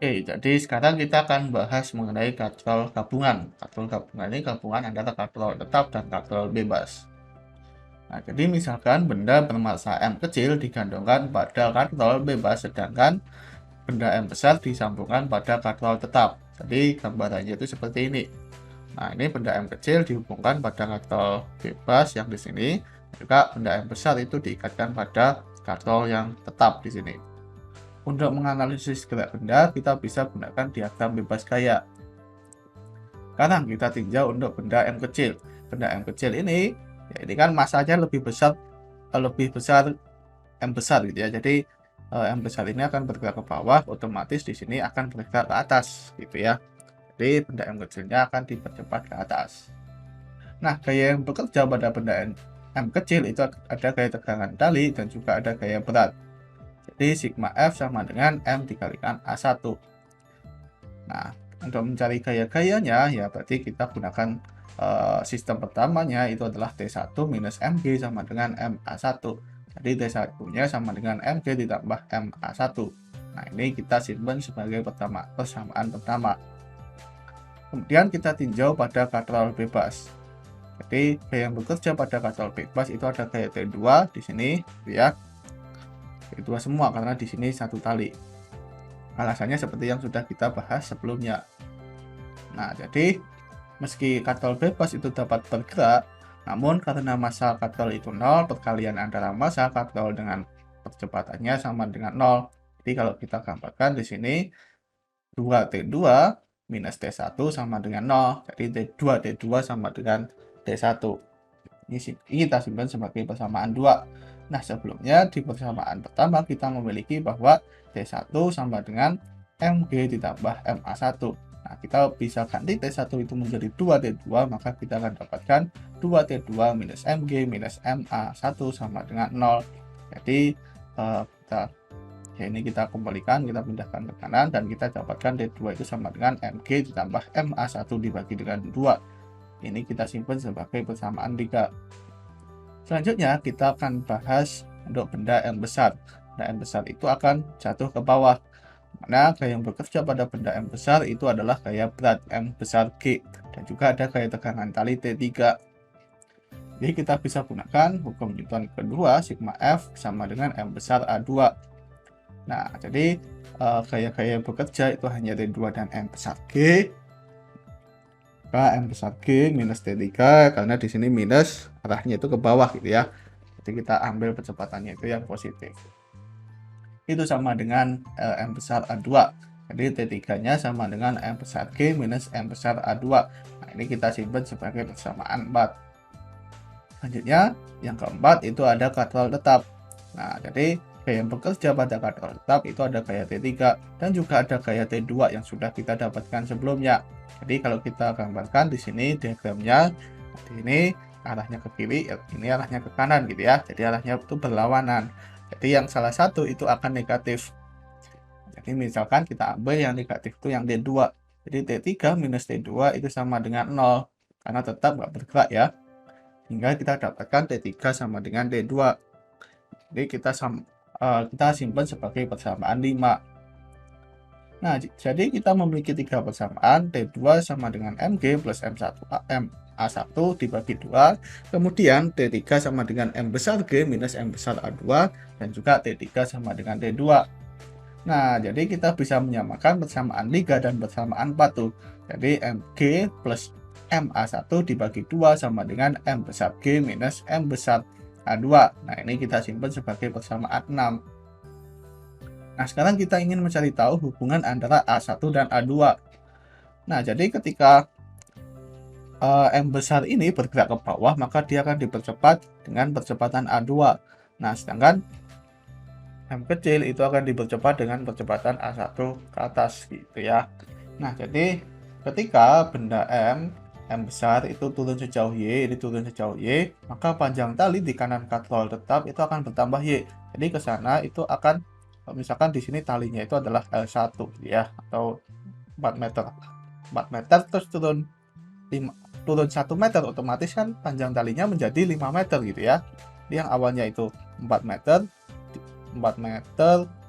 Oke, jadi sekarang kita akan bahas mengenai katrol gabungan. Katrol gabungan ini gabungan antara katrol tetap dan katrol bebas. Nah, jadi misalkan benda bermassa M kecil digandungkan pada katrol bebas, sedangkan benda M besar disambungkan pada katrol tetap. Jadi gambarannya itu seperti ini. Nah, ini benda M kecil dihubungkan pada katrol bebas yang di sini, juga benda M besar itu diikatkan pada katrol yang tetap di sini. Untuk menganalisis gerak benda, kita bisa gunakan diagram bebas gaya. Sekarang kita tinjau untuk benda M kecil. Benda M kecil ini, ya ini kan masanya lebih besar M besar gitu ya. Jadi M besar ini akan bergerak ke bawah, otomatis di sini akan bergerak ke atas gitu ya. Jadi benda M kecilnya akan dipercepat ke atas. Nah, gaya yang bekerja pada benda M kecil itu ada gaya tegangan tali dan juga ada gaya berat. Jadi sigma F sama dengan M dikalikan A1. Nah, untuk mencari gaya-gayanya ya berarti kita gunakan sistem pertamanya itu adalah T1 minus MG sama dengan MA1. Jadi T1-nya sama dengan MG ditambah MA1. Nah, ini kita simpan sebagai persamaan pertama. Kemudian kita tinjau pada katrol bebas. Jadi gaya yang bekerja pada katrol bebas itu ada gaya T2 di sini ya. T2 semua karena di sini satu tali. Alasannya seperti yang sudah kita bahas sebelumnya. Nah, jadi meski katrol bebas itu dapat bergerak, namun karena massa katrol itu 0, perkalian antara massa katrol dengan percepatannya sama dengan 0. Jadi kalau kita gambarkan di sini 2T2 minus T1 sama dengan 0. Jadi T2 sama dengan T1. Ini kita simpan sebagai persamaan 2. Nah, sebelumnya di persamaan pertama kita memiliki bahwa T1 sama dengan MG ditambah MA1. Nah, kita bisa ganti T1 itu menjadi 2T2, maka kita akan dapatkan 2T2 minus MG minus MA1 sama dengan 0. Jadi, ini kita kembalikan, kita pindahkan ke kanan, dan kita dapatkan T2 itu sama dengan MG ditambah MA1 dibagi dengan 2. Ini kita simpan sebagai persamaan 3. Selanjutnya kita akan bahas untuk benda M besar. Benda M besar itu akan jatuh ke bawah. Mana gaya yang bekerja pada benda M besar itu adalah gaya berat M besar G. Dan juga ada gaya tegangan tali T3. Jadi kita bisa gunakan hukum Newton kedua, sigma F sama dengan M besar A2. Nah, jadi gaya-gaya yang bekerja itu hanya T2 dan M besar G. M besar G minus T3 karena di sini minus arahnya itu ke bawah gitu ya. Jadi kita ambil kecepatannya itu yang positif. Itu sama dengan M besar A2. Jadi T3-nya sama dengan M besar G minus M besar A2. Nah, ini kita simpan sebagai persamaan 4. Selanjutnya, yang keempat itu ada katrol tetap. Nah, jadi gaya yang bekerja pada katrol tetap itu ada gaya T3 dan juga ada gaya T2 yang sudah kita dapatkan sebelumnya. Jadi kalau kita gambarkan di sini diagramnya, ini arahnya ke kiri, ini arahnya ke kanan gitu ya. Jadi arahnya itu berlawanan. Jadi yang salah satu itu akan negatif. Jadi misalkan kita ambil yang negatif itu yang T2. Jadi T3 minus T2 itu sama dengan 0 karena tetap nggak bergerak ya. Hingga kita dapatkan T3 sama dengan T2. Jadi kita simpan sebagai persamaan 5. Nah, jadi kita memiliki 3 persamaan, T2 sama dengan MG plus MA1 dibagi 2, kemudian T3 sama dengan M besar G minus M besar A2, dan juga T3 sama dengan T2. Nah, jadi kita bisa menyamakan persamaan 3 dan persamaan 4 tuh. Jadi MG plus MA1 dibagi 2 sama dengan M besar G minus M besar A2. Nah, ini kita simpan sebagai persamaan 6. Nah, sekarang kita ingin mencari tahu hubungan antara A1 dan A2. Nah, jadi ketika M besar ini bergerak ke bawah, maka dia akan dipercepat dengan percepatan A2. Nah, sedangkan M kecil itu akan dipercepat dengan percepatan A1 ke atas gitu ya. Nah, jadi ketika benda M besar itu turun sejauh Y, ini turun sejauh Y, maka panjang tali di kanan katrol tetap itu akan bertambah Y. Jadi ke sana itu akan, misalkan di sini talinya itu adalah L1 ya, atau 4 meter. 4 meter terus turun 1 meter, otomatis kan panjang talinya menjadi 5 meter gitu ya. Jadi yang awalnya itu 4 meter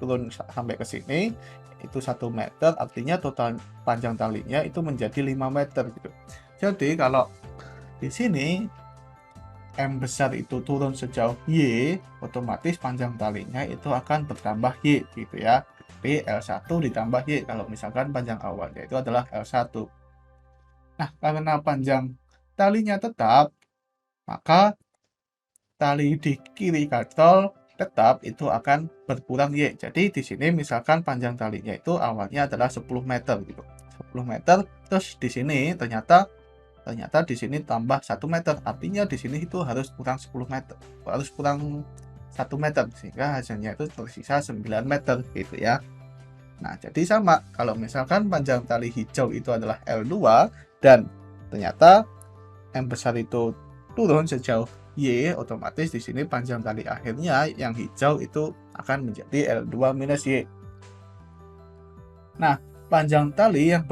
turun sampai ke sini, itu 1 meter, artinya total panjang talinya itu menjadi 5 meter gitu. Jadi kalau di sini M besar itu turun sejauh Y, otomatis panjang talinya itu akan bertambah Y gitu ya. P L1 ditambah Y kalau misalkan panjang awalnya itu adalah L1. Nah, karena panjang talinya tetap, maka tali di kiri katrol tetap itu akan berkurang Y. Jadi di sini misalkan panjang talinya itu awalnya adalah 10 meter gitu. 10 meter, terus di sini ternyata di sini tambah 1 meter, artinya di sini itu harus kurang 10 meter, harus kurang 1 meter, sehingga hasilnya itu tersisa 9 meter gitu ya. Nah, jadi sama, kalau misalkan panjang tali hijau itu adalah L2, dan ternyata M besar itu turun sejauh Y, otomatis di sini panjang tali akhirnya yang hijau itu akan menjadi L2 minus Y. Nah, panjang tali yang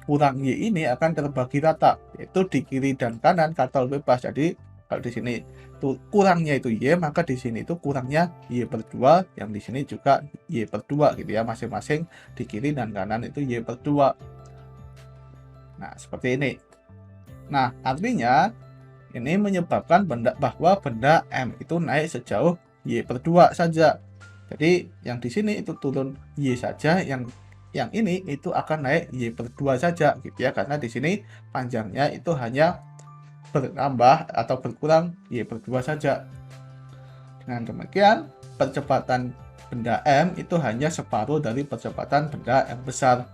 kurang Y ini akan terbagi rata, yaitu di kiri dan kanan katrol bebas. Jadi kalau di sini tuh kurangnya itu Y, maka di sini itu kurangnya Y per 2, yang di sini juga Y per 2 gitu ya, masing-masing di kiri dan kanan itu Y per 2. Nah, seperti ini. Nah, artinya ini menyebabkan bahwa benda M itu naik sejauh Y per 2 saja. Jadi yang di sini itu turun Y saja, yang ini itu akan naik Y per 2 saja gitu ya, karena di sini panjangnya itu hanya bertambah atau berkurang Y per 2 saja. Dengan demikian, percepatan benda M itu hanya separuh dari percepatan benda M besar.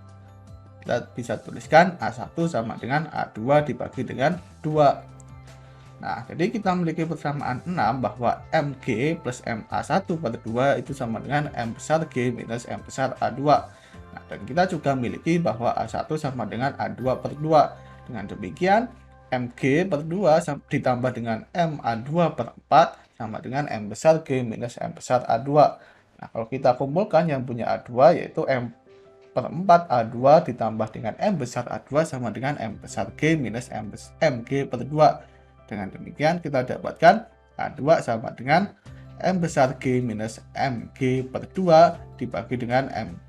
Kita bisa tuliskan A1 sama dengan A2 dibagi dengan 2. Nah, jadi kita memiliki persamaan 6 bahwa MG plus MA1 per 2 itu sama dengan M besar G minus M besar A2. Nah, dan kita juga memiliki bahwa A1 sama dengan A2 per 2. Dengan demikian, MG per 2 ditambah dengan MA2 per 4 sama dengan M besar G minus M besar A2. Nah, kalau kita kumpulkan yang punya A2 yaitu M per 4 A2 ditambah dengan M besar A2 sama dengan M besar G minus MG per 2. Dengan demikian kita dapatkan A2 sama dengan M besar G minus MG per 2 dibagi dengan M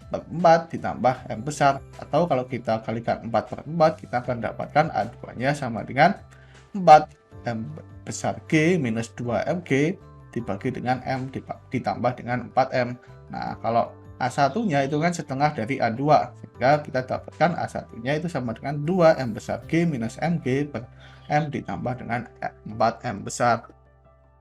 per 4 ditambah M besar. Atau kalau kita kalikan 4 per 4, kita akan dapatkan A2-nya sama dengan 4 M besar G minus 2 MG dibagi dengan M ditambah dengan 4M. Nah, kalau A1-nya itu kan setengah dari A2, sehingga kita dapatkan A1-nya itu sama dengan 2 M besar G minus MG per M ditambah dengan 4M besar.